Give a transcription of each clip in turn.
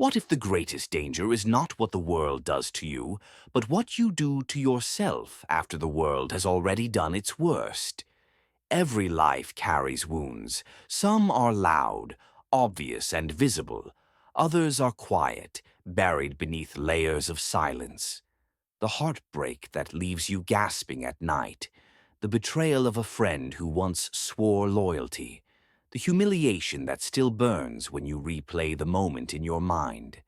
What if the greatest danger is not what the world does to you, but what you do to yourself after the world has already done its worst? Every life carries wounds. Some are loud, obvious, and visible. Others are quiet, buried beneath layers of silence. The heartbreak that leaves you gasping at night, the betrayal of a friend who once swore loyalty, the humiliation that still burns when you replay the moment in your mind,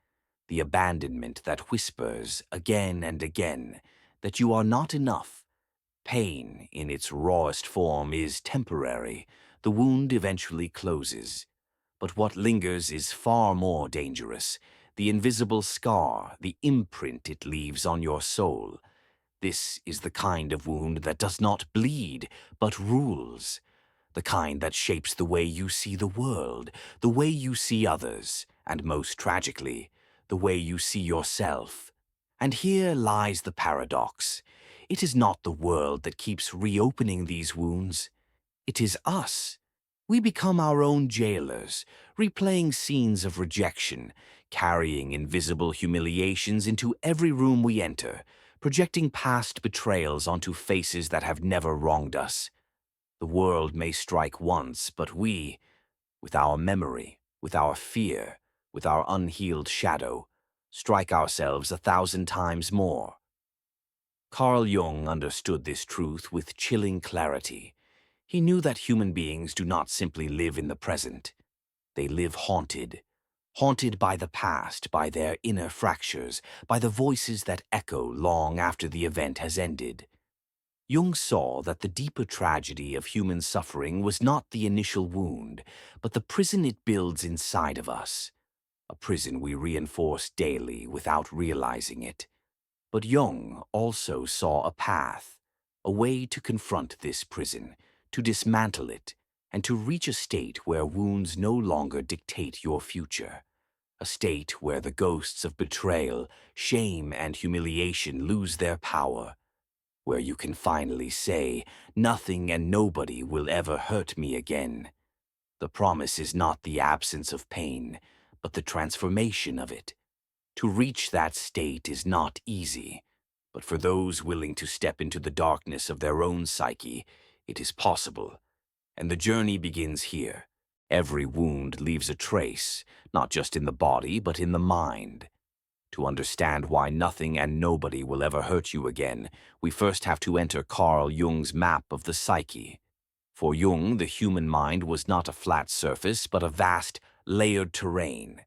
the abandonment that whispers again and again that you are not enough. Pain, in its rawest form, is temporary. The wound eventually closes. But what lingers is far more dangerous. The invisible scar, the imprint it leaves on your soul. This is the kind of wound that does not bleed, but rules. The kind that shapes the way you see the world, the way you see others, and most tragically, the way you see yourself. And here lies the paradox. It is not the world that keeps reopening these wounds. It is us. We become our own jailers, replaying scenes of rejection, carrying invisible humiliations into every room we enter, projecting past betrayals onto faces that have never wronged us. The world may strike once, but we, with our memory, with our fear, with our unhealed shadow, strike ourselves 1,000 times more. Carl Jung understood this truth with chilling clarity. He knew that human beings do not simply live in the present. They live haunted, haunted by the past, by their inner fractures, by the voices that echo long after the event has ended. Jung saw that the deeper tragedy of human suffering was not the initial wound, but the prison it builds inside of us, a prison we reinforce daily without realizing it. But Jung also saw a path, a way to confront this prison, to dismantle it, and to reach a state where wounds no longer dictate your future, a state where the ghosts of betrayal, shame, and humiliation lose their power, where you can finally say, "Nothing and nobody will ever hurt me again." The promise is not the absence of pain, but the transformation of it. To reach that state is not easy, but for those willing to step into the darkness of their own psyche, it is possible. And the journey begins here. Every wound leaves a trace, not just in the body, but in the mind. To understand why nothing and nobody will ever hurt you again, we first have to enter Carl Jung's map of the psyche. For Jung, the human mind was not a flat surface, but a vast, layered terrain.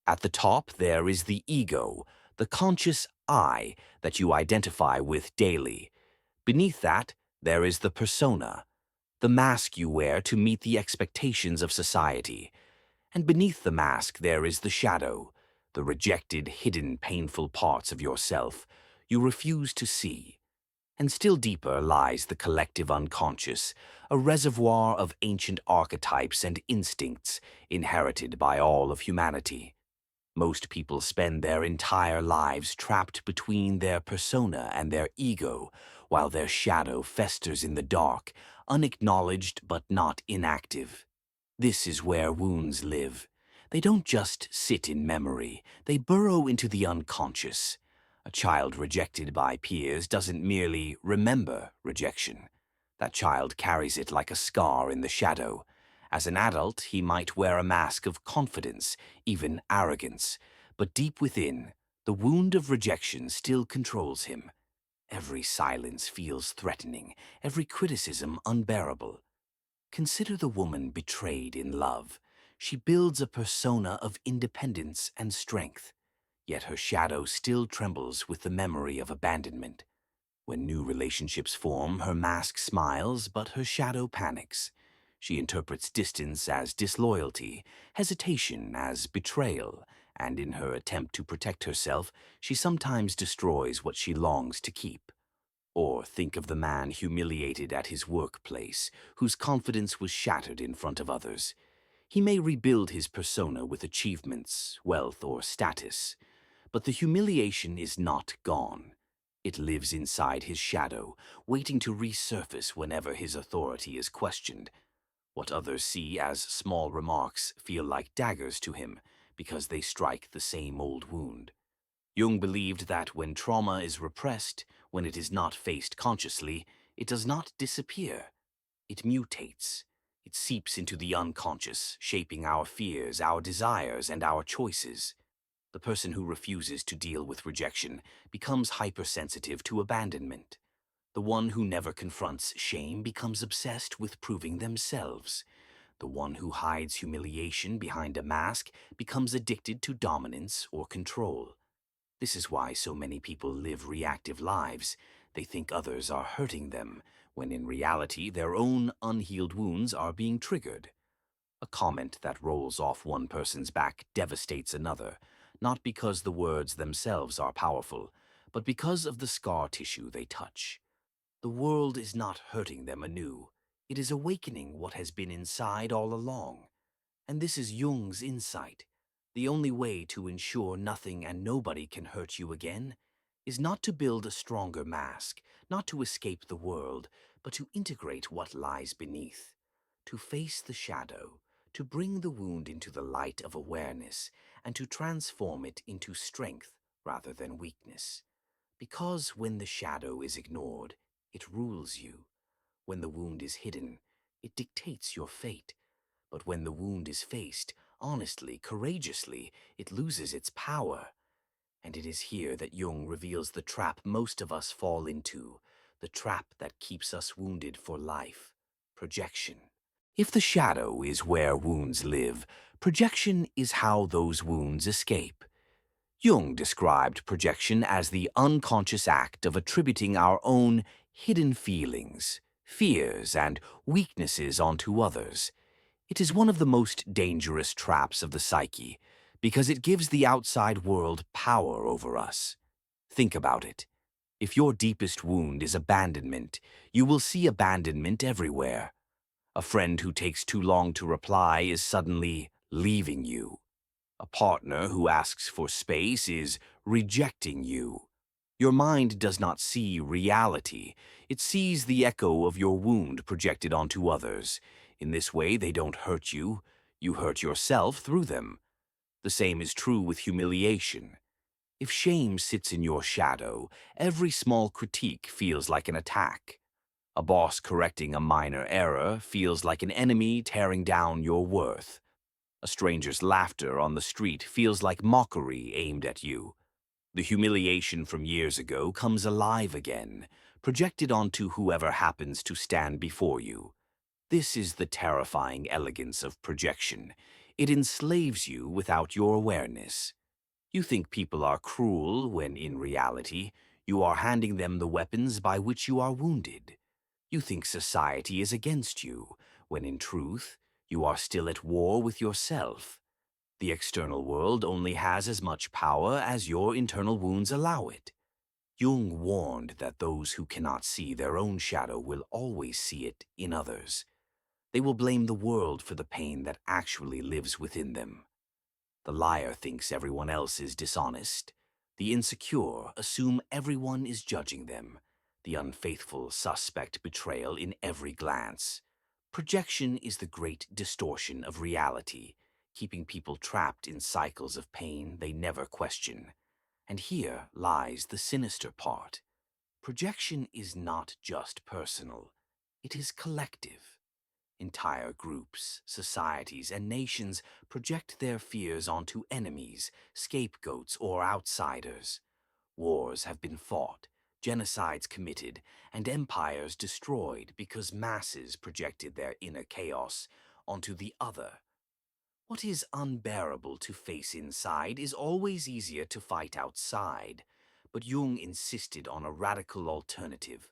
At the top, there is the ego, the conscious I that you identify with daily. Beneath that, there is the persona, the mask you wear to meet the expectations of society. And beneath the mask, there is the shadow, the rejected, hidden, painful parts of yourself you refuse to see. And still deeper lies the collective unconscious, a reservoir of ancient archetypes and instincts inherited by all of humanity. Most people spend their entire lives trapped between their persona and their ego, while their shadow festers in the dark, unacknowledged but not inactive. This is where wounds live. They don't just sit in memory, they burrow into the unconscious. A child rejected by peers doesn't merely remember rejection. That child carries it like a scar in the shadow. As an adult, he might wear a mask of confidence, even arrogance, but deep within, the wound of rejection still controls him. Every silence feels threatening, every criticism unbearable. Consider the woman betrayed in love. She builds a persona of independence and strength, yet her shadow still trembles with the memory of abandonment. When new relationships form, her mask smiles, but her shadow panics. She interprets distance as disloyalty, hesitation as betrayal, and in her attempt to protect herself, she sometimes destroys what she longs to keep. Or think of the man humiliated at his workplace, whose confidence was shattered in front of others. He may rebuild his persona with achievements, wealth, or status, but the humiliation is not gone. It lives inside his shadow, waiting to resurface whenever his authority is questioned. What others see as small remarks feel like daggers to him, because they strike the same old wound. Jung believed that when trauma is repressed, when it is not faced consciously, it does not disappear. It mutates. It seeps into the unconscious, shaping our fears, our desires, and our choices. The person who refuses to deal with rejection becomes hypersensitive to abandonment. The one who never confronts shame becomes obsessed with proving themselves. The one who hides humiliation behind a mask becomes addicted to dominance or control. This is why so many people live reactive lives. They think others are hurting them, when in reality their own unhealed wounds are being triggered. A comment that rolls off one person's back devastates another, not because the words themselves are powerful, but because of the scar tissue they touch. The world is not hurting them anew. It is awakening what has been inside all along. And this is Jung's insight. The only way to ensure nothing and nobody can hurt you again is not to build a stronger mask, not to escape the world, but to integrate what lies beneath, to face the shadow, to bring the wound into the light of awareness, and to transform it into strength rather than weakness. Because when the shadow is ignored, it rules you. When the wound is hidden, it dictates your fate. But when the wound is faced, honestly, courageously, it loses its power. And it is here that Jung reveals the trap most of us fall into, the trap that keeps us wounded for life: projection. If the shadow is where wounds live, projection is how those wounds escape. Jung described projection as the unconscious act of attributing our own hidden feelings, fears, and weaknesses onto others. It is one of the most dangerous traps of the psyche because it gives the outside world power over us. Think about it. If your deepest wound is abandonment, you will see abandonment everywhere. A friend who takes too long to reply is suddenly leaving you. A partner who asks for space is rejecting you. Your mind does not see reality. It sees the echo of your wound projected onto others. In this way, they don't hurt you. You hurt yourself through them. The same is true with humiliation. If shame sits in your shadow, every small critique feels like an attack. A boss correcting a minor error feels like an enemy tearing down your worth. A stranger's laughter on the street feels like mockery aimed at you. The humiliation from years ago comes alive again, projected onto whoever happens to stand before you. This is the terrifying elegance of projection. It enslaves you without your awareness. You think people are cruel when, in reality, you are handing them the weapons by which you are wounded. You think society is against you, when in truth, you are still at war with yourself. The external world only has as much power as your internal wounds allow it. Jung warned that those who cannot see their own shadow will always see it in others. They will blame the world for the pain that actually lives within them. The liar thinks everyone else is dishonest. The insecure assume everyone is judging them. The unfaithful suspect betrayal in every glance. Projection is the great distortion of reality, keeping people trapped in cycles of pain they never question. And here lies the sinister part. Projection is not just personal. It is collective. Entire groups, societies, and nations project their fears onto enemies, scapegoats, or outsiders. Wars have been fought, genocides committed, and empires destroyed because masses projected their inner chaos onto the other. What is unbearable to face inside is always easier to fight outside, but Jung insisted on a radical alternative.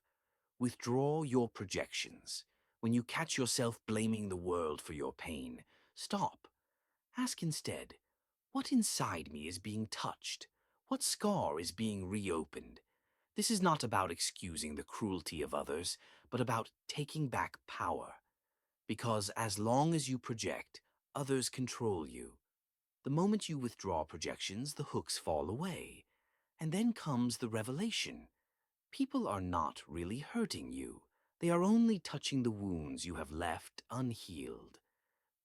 Withdraw your projections. When you catch yourself blaming the world for your pain, stop. Ask instead, what inside me is being touched? What scar is being reopened? This is not about excusing the cruelty of others, but about taking back power. Because as long as you project, others control you. The moment you withdraw projections, the hooks fall away. And then comes the revelation. People are not really hurting you. They are only touching the wounds you have left unhealed.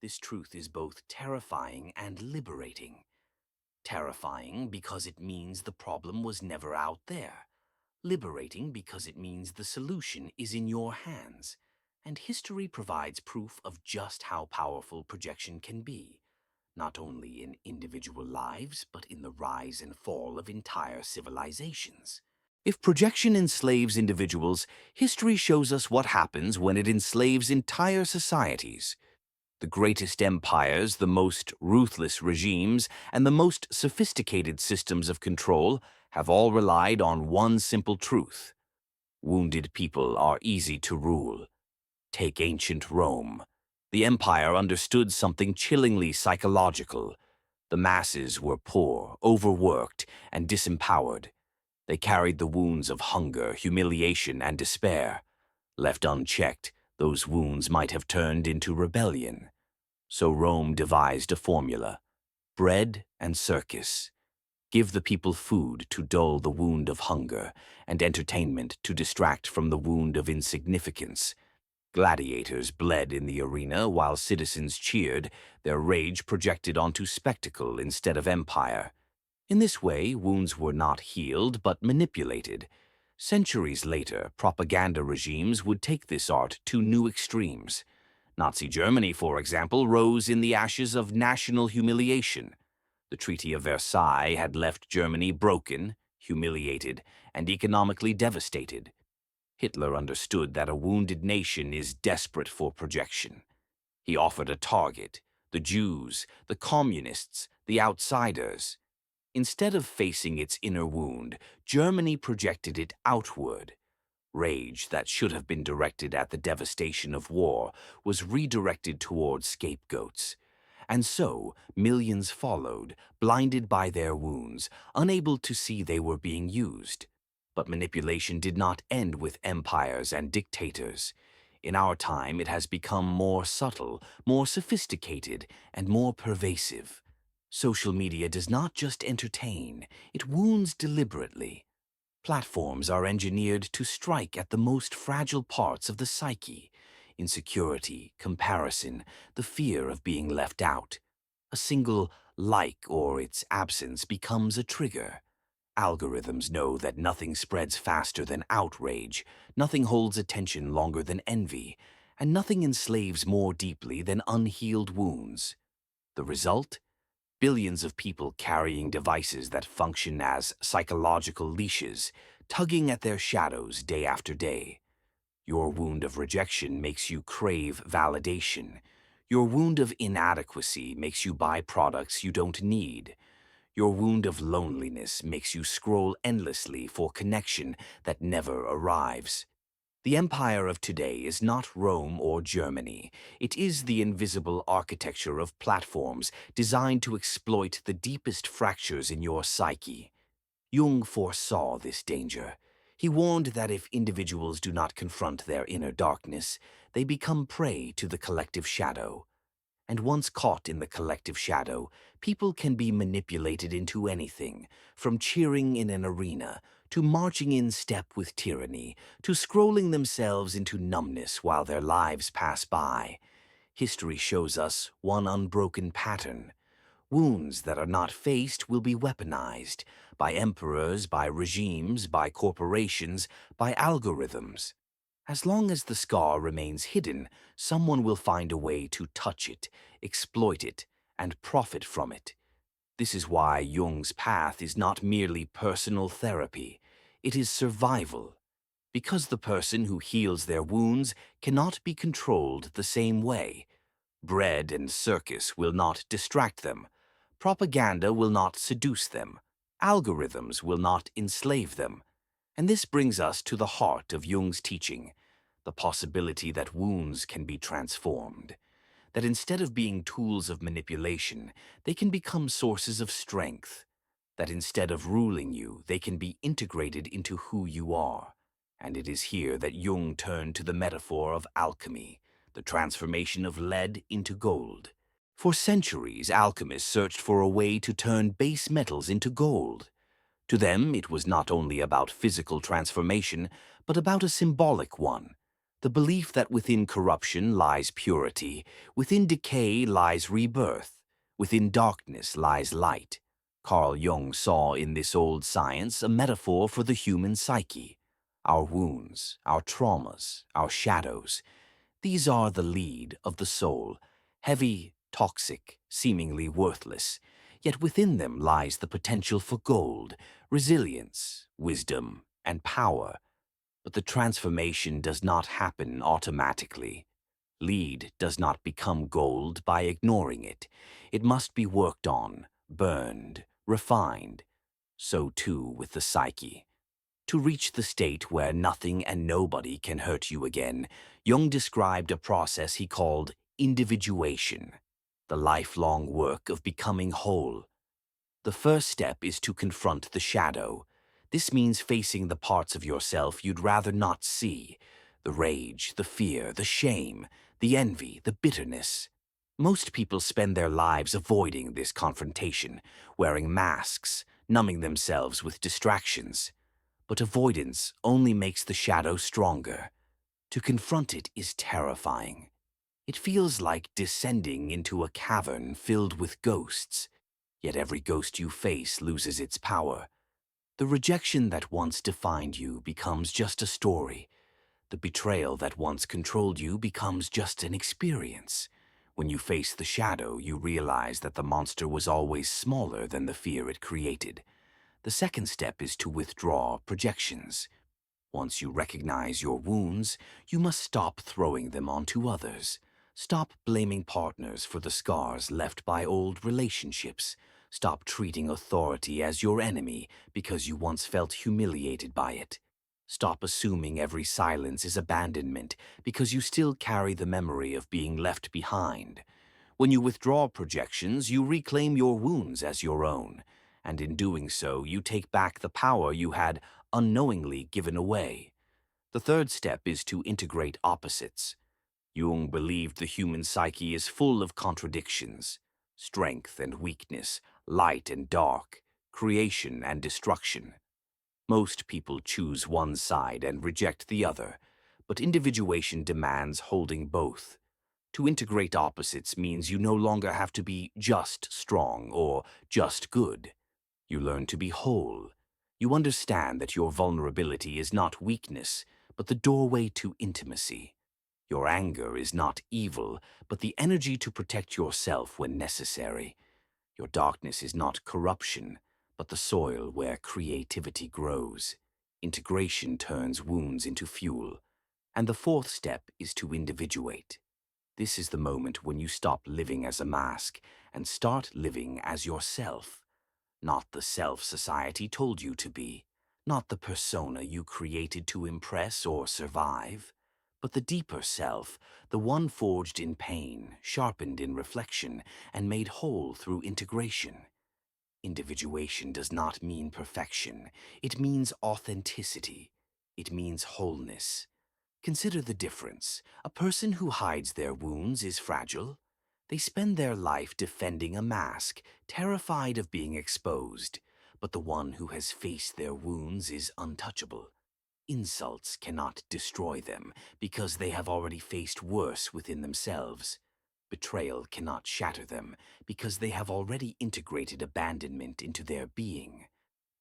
This truth is both terrifying and liberating. Terrifying because it means the problem was never out there. Liberating because it means the solution is in your hands. And history provides proof of just how powerful projection can be, not only in individual lives, but in the rise and fall of entire civilizations. If projection enslaves individuals, history shows us what happens when it enslaves entire societies. The greatest empires, the most ruthless regimes, and the most sophisticated systems of control have all relied on one simple truth. Wounded people are easy to rule. Take ancient Rome. The empire understood something chillingly psychological. The masses were poor, overworked, and disempowered. They carried the wounds of hunger, humiliation, and despair. Left unchecked, those wounds might have turned into rebellion. So Rome devised a formula: bread and circus. Give the people food to dull the wound of hunger, and entertainment to distract from the wound of insignificance. Gladiators bled in the arena while citizens cheered, their rage projected onto spectacle instead of empire. In this way, wounds were not healed but manipulated. Centuries later, propaganda regimes would take this art to new extremes. Nazi Germany, for example, rose in the ashes of national humiliation. The Treaty of Versailles had left Germany broken, humiliated, and economically devastated. Hitler understood that a wounded nation is desperate for projection. He offered a target: the Jews, the communists, the outsiders. Instead of facing its inner wound, Germany projected it outward. Rage that should have been directed at the devastation of war was redirected toward scapegoats. And so, millions followed, blinded by their wounds, unable to see they were being used. But manipulation did not end with empires and dictators. In our time, it has become more subtle, more sophisticated, and more pervasive. Social media does not just entertain, it wounds deliberately. Platforms are engineered to strike at the most fragile parts of the psyche: insecurity, comparison, the fear of being left out. A single like or its absence becomes a trigger. Algorithms know that nothing spreads faster than outrage, nothing holds attention longer than envy, and nothing enslaves more deeply than unhealed wounds. The result? Billions of people carrying devices that function as psychological leashes, tugging at their shadows day after day. Your wound of rejection makes you crave validation. Your wound of inadequacy makes you buy products you don't need. Your wound of loneliness makes you scroll endlessly for connection that never arrives. The empire of today is not Rome or Germany. It is the invisible architecture of platforms designed to exploit the deepest fractures in your psyche. Jung foresaw this danger. He warned that if individuals do not confront their inner darkness, they become prey to the collective shadow. And once caught in the collective shadow, people can be manipulated into anything, from cheering in an arena, to marching in step with tyranny, to scrolling themselves into numbness while their lives pass by. History shows us one unbroken pattern. Wounds that are not faced will be weaponized by emperors, by regimes, by corporations, by algorithms. As long as the scar remains hidden, someone will find a way to touch it, exploit it, and profit from it. This is why Jung's path is not merely personal therapy. It is survival. Because the person who heals their wounds cannot be controlled the same way. Bread and circus will not distract them. Propaganda will not seduce them. Algorithms will not enslave them. And this brings us to the heart of Jung's teaching: the possibility that wounds can be transformed, that instead of being tools of manipulation, they can become sources of strength, that instead of ruling you, they can be integrated into who you are. And it is here that Jung turned to the metaphor of alchemy, the transformation of lead into gold. For centuries, alchemists searched for a way to turn base metals into gold. To them, it was not only about physical transformation, but about a symbolic one: the belief that within corruption lies purity, within decay lies rebirth, within darkness lies light. Carl Jung saw in this old science a metaphor for the human psyche. Our wounds, our traumas, our shadows. These are the lead of the soul, heavy, toxic, seemingly worthless. Yet within them lies the potential for gold, resilience, wisdom, and power. But the transformation does not happen automatically. Lead does not become gold by ignoring it. It must be worked on, burned, refined. So too with the psyche. To reach the state where nothing and nobody can hurt you again, Jung described a process he called individuation, the lifelong work of becoming whole. The first step is to confront the shadow. This means facing the parts of yourself you'd rather not see, the rage, the fear, the shame, the envy, the bitterness. Most people spend their lives avoiding this confrontation, wearing masks, numbing themselves with distractions. But avoidance only makes the shadow stronger. To confront it is terrifying. It feels like descending into a cavern filled with ghosts. Yet every ghost you face loses its power. The rejection that once defined you becomes just a story. The betrayal that once controlled you becomes just an experience. When you face the shadow, you realize that the monster was always smaller than the fear it created. The second step is to withdraw projections. Once you recognize your wounds, you must stop throwing them onto others. Stop blaming partners for the scars left by old relationships. Stop treating authority as your enemy because you once felt humiliated by it. Stop assuming every silence is abandonment because you still carry the memory of being left behind. When you withdraw projections, you reclaim your wounds as your own, and in doing so, you take back the power you had unknowingly given away. The third step is to integrate opposites. Jung believed the human psyche is full of contradictions, strength and weakness, light and dark, creation and destruction. Most people choose one side and reject the other, but individuation demands holding both. To integrate opposites means you no longer have to be just strong or just good. You learn to be whole. You understand that your vulnerability is not weakness, but the doorway to intimacy. Your anger is not evil, but the energy to protect yourself when necessary. Your darkness is not corruption, but the soil where creativity grows. Integration turns wounds into fuel. And the fourth step is to individuate. This is the moment when you stop living as a mask and start living as yourself. Not the self society told you to be, not the persona you created to impress or survive, but the deeper self, the one forged in pain, sharpened in reflection, and made whole through integration. Individuation does not mean perfection. It means authenticity. It means wholeness. Consider the difference. A person who hides their wounds is fragile. They spend their life defending a mask, terrified of being exposed. But the one who has faced their wounds is untouchable. Insults cannot destroy them because they have already faced worse within themselves. Betrayal cannot shatter them because they have already integrated abandonment into their being.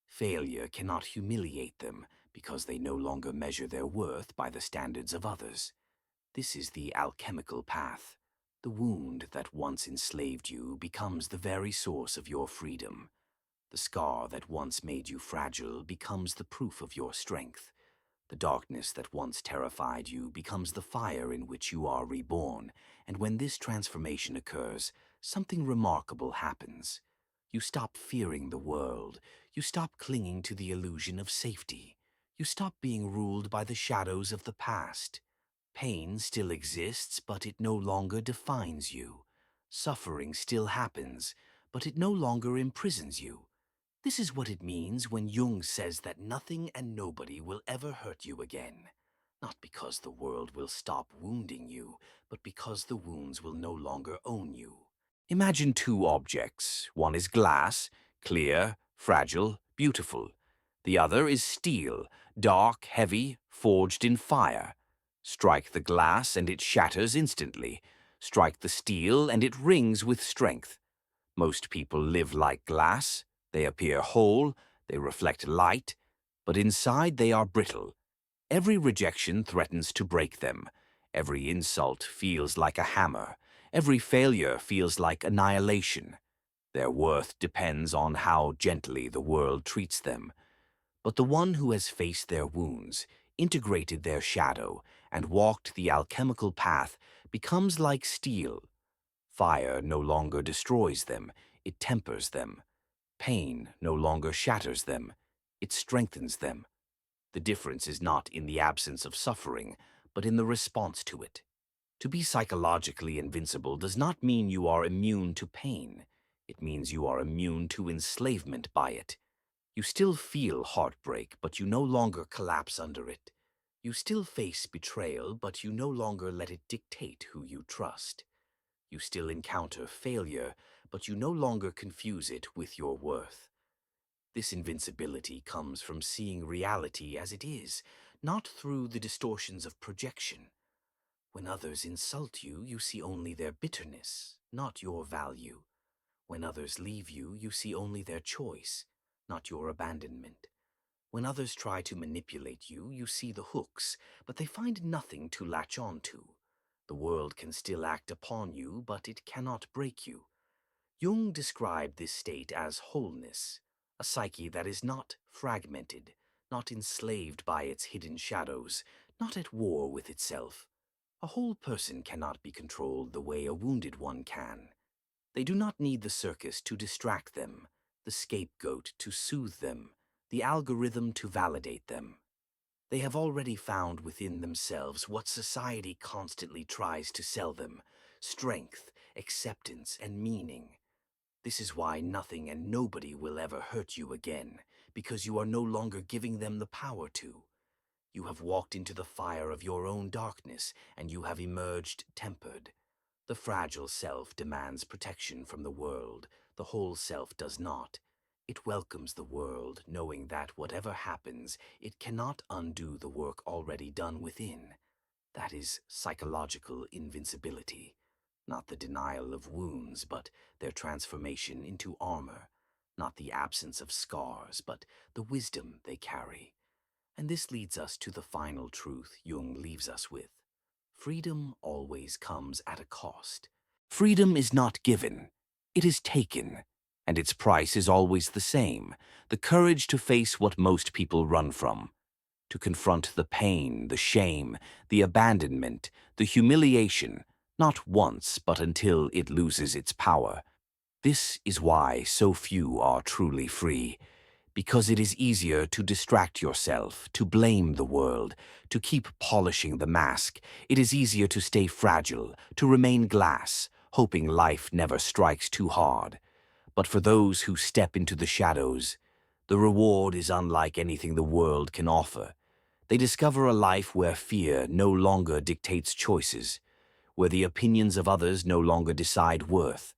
Failure cannot humiliate them because they no longer measure their worth by the standards of others. This is the alchemical path. The wound that once enslaved you becomes the very source of your freedom. The scar that once made you fragile becomes the proof of your strength. The darkness that once terrified you becomes the fire in which you are reborn, and when this transformation occurs, something remarkable happens. You stop fearing the world. You stop clinging to the illusion of safety. You stop being ruled by the shadows of the past. Pain still exists, but it no longer defines you. Suffering still happens, but it no longer imprisons you. This is what it means when Jung says that nothing and nobody will ever hurt you again. Not because the world will stop wounding you, but because the wounds will no longer own you. Imagine two objects. One is glass, clear, fragile, beautiful. The other is steel, dark, heavy, forged in fire. Strike the glass and it shatters instantly. Strike the steel and it rings with strength. Most people live like glass. They appear whole, they reflect light, but inside they are brittle. Every rejection threatens to break them. Every insult feels like a hammer. Every failure feels like annihilation. Their worth depends on how gently the world treats them. But the one who has faced their wounds, integrated their shadow, and walked the alchemical path becomes like steel. Fire no longer destroys them, it tempers them. Pain no longer shatters them, it strengthens them. The difference is not in the absence of suffering, but in the response to it. To be psychologically invincible does not mean you are immune to pain. It means you are immune to enslavement by it. You still feel heartbreak, but you no longer collapse under it. You still face betrayal, but you no longer let it dictate who you trust. You still encounter failure, but you no longer confuse it with your worth. This invincibility comes from seeing reality as it is, not through the distortions of projection. When others insult you, you see only their bitterness, not your value. When others leave you, you see only their choice, not your abandonment. When others try to manipulate you, you see the hooks, but they find nothing to latch on to. The world can still act upon you, but it cannot break you. Jung described this state as wholeness, a psyche that is not fragmented, not enslaved by its hidden shadows, not at war with itself. A whole person cannot be controlled the way a wounded one can. They do not need the circus to distract them, the scapegoat to soothe them, the algorithm to validate them. They have already found within themselves what society constantly tries to sell them: strength, acceptance, and meaning. This is why nothing and nobody will ever hurt you again, because you are no longer giving them the power to. You have walked into the fire of your own darkness, and you have emerged tempered. The fragile self demands protection from the world. The whole self does not. It welcomes the world, knowing that whatever happens, it cannot undo the work already done within. That is psychological invincibility. Not the denial of wounds, but their transformation into armor. Not the absence of scars, but the wisdom they carry. And this leads us to the final truth Jung leaves us with. Freedom always comes at a cost. Freedom is not given, it is taken, and its price is always the same: the courage to face what most people run from, to confront the pain, the shame, the abandonment, the humiliation, not once but until it loses its power. This is why so few are truly free. Because it is easier to distract yourself, to blame the world, to keep polishing the mask. It is easier to stay fragile, to remain glass, hoping life never strikes too hard. But for those who step into the shadows, the reward is unlike anything the world can offer. They discover a life where fear no longer dictates choices, where the opinions of others no longer decide worth,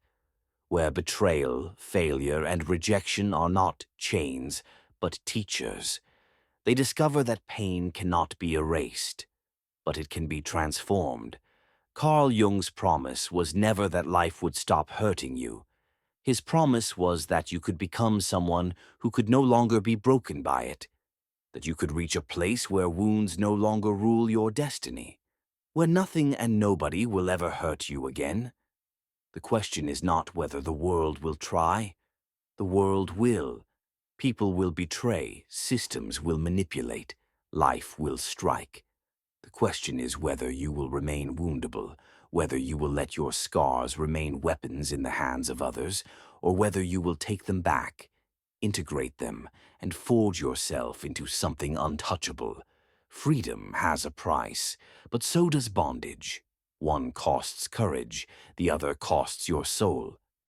where betrayal, failure, and rejection are not chains, but teachers. They discover that pain cannot be erased, but it can be transformed. Carl Jung's promise was never that life would stop hurting you. His promise was that you could become someone who could no longer be broken by it, that you could reach a place where wounds no longer rule your destiny, where nothing and nobody will ever hurt you again. The question is not whether the world will try. The world will. People will betray, systems will manipulate, life will strike. The question is whether you will remain woundable, whether you will let your scars remain weapons in the hands of others, or whether you will take them back, integrate them, and forge yourself into something untouchable. Freedom has a price, but so does bondage. One costs courage, the other costs your soul.